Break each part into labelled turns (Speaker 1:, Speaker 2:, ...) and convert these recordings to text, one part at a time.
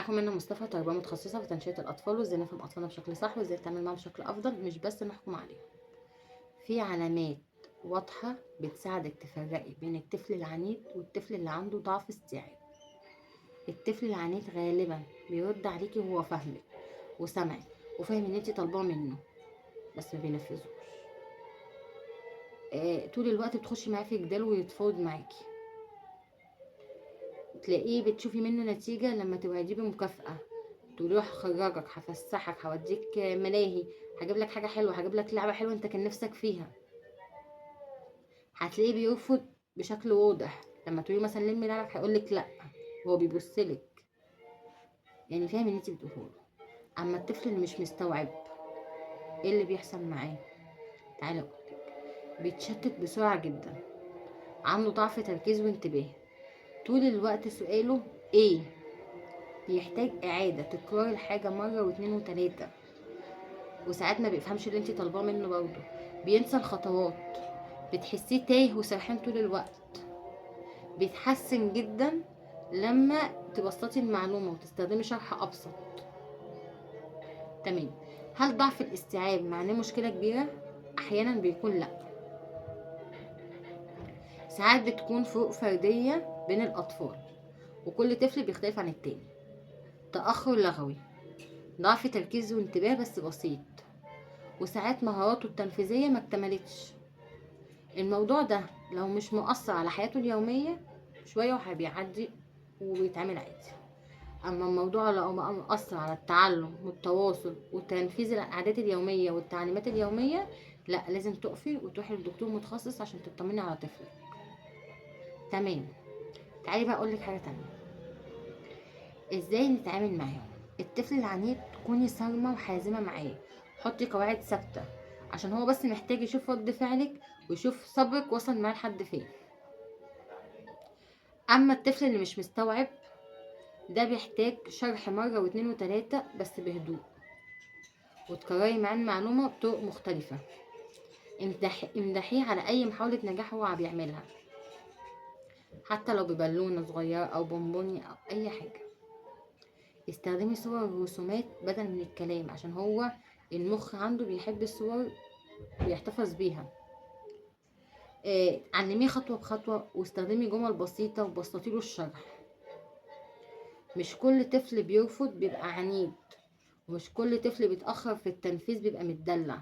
Speaker 1: معاكم منى مصطفى، تربيه متخصصه في تنشئه الاطفال وازاي نفهم اطفالنا بشكل صح وازاي نتعامل معاهم بشكل افضل، مش بس نحكم عليهم. في علامات واضحه بتساعدك تفرقي بين الطفل العنيد والطفل اللي عنده ضعف استيعاب. الطفل العنيد غالبا بيرد عليكي وهو فاهمك وسامعك وفاهم ان انتي طالباه منه، بس ما بينفذوش. طول الوقت بتخشي معاه في جدال ويتفاوض معاكي، تلاقيه بتشوفي منه نتيجة لما توعديه بمكافأة، تقولي له هخرجك، هفسحك، هوديك ملاهي، هجيب لك حاجة حلوة، هجيب لك لعبة حلوة انت كان نفسك فيها. هتلاقيه بيرفض بشكل واضح. لما تقولي مثلا لمي لعبك هيقولك لا، هو بيبصلك، يعني فاهم ان انت بتقوله. اما الطفل اللي مش مستوعب ايه اللي بيحصل معاه، تعالى اقولك، بيتشتت بسرعة جدا، عنده ضعف تركيز وانتباه، طول الوقت سؤاله ايه، بيحتاج اعادة تكرار الحاجة مرة واتنين وتلاتة، وساعات ما بيفهمش اللي انتي طالباه منه برضه، بينسى الخطوات، بتحسيه تايه وسرحان طول الوقت. بيتحسن جدا لما تبسطي المعلومة وتستخدمي شرح ابسط. تمام. هل ضعف الاستيعاب معناه مشكلة كبيرة؟ احيانا بيكون لا، ساعات بتكون فروق فردية بين الاطفال وكل طفل بيختلف عن التاني. تأخر لغوي، ضعف تركيز وانتباه بس بسيط، وساعات مهاراته التنفيذية ما اكتملتش. الموضوع ده لو مش مؤثر على حياته اليومية شوية وهيعدي وبيتعمل عادي. اما الموضوع لو مؤثر على التعلم والتواصل وتنفيذ العادات اليومية والتعليمات اليومية، لا، لازم تقفي وتروحي لدكتور متخصص عشان تطمني على طفلك. تمام. تعالي بقى اقولك حاجة تانية، ازاي نتعامل معاهم. الطفل العنيد تكوني صارمة وحازمة معاه، حطي قواعد ثابتة عشان هو بس محتاج يشوف رد فعلك ويشوف صبرك وصل معاه لحد فين. اما الطفل اللي مش مستوعب ده بيحتاج شرح مرة واتنين وتلاتة بس بهدوء، وتكرري معاه المعلومة بطرق مختلفة. امدحيه على اي محاولة نجاح هو بيعملها، حتى لو ببالونة صغيرة او بونبوني او اي حاجة. استخدمي صور ورسومات بدل من الكلام عشان هو المخ عنده بيحب الصور ويحتفظ بيها. علميه خطوة بخطوة واستخدمي جمل بسيطة وبسطيله الشرح. مش كل طفل بيرفض بيبقى عنيد، ومش كل طفل بيتأخر في التنفيذ بيبقى متدلع.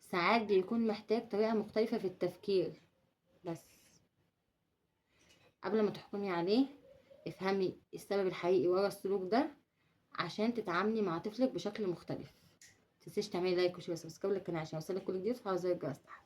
Speaker 1: ساعات بيكون محتاج طريقة مختلفة في التفكير. بس قبل ما تحكمي عليه افهمي السبب الحقيقي ورا السلوك ده عشان تتعاملي مع طفلك بشكل مختلف. متنسيش تعملي لايك وشير وسبسكرايب للقناة عشان يوصلك كل جديد، وتفعلي زر الجرس تحت.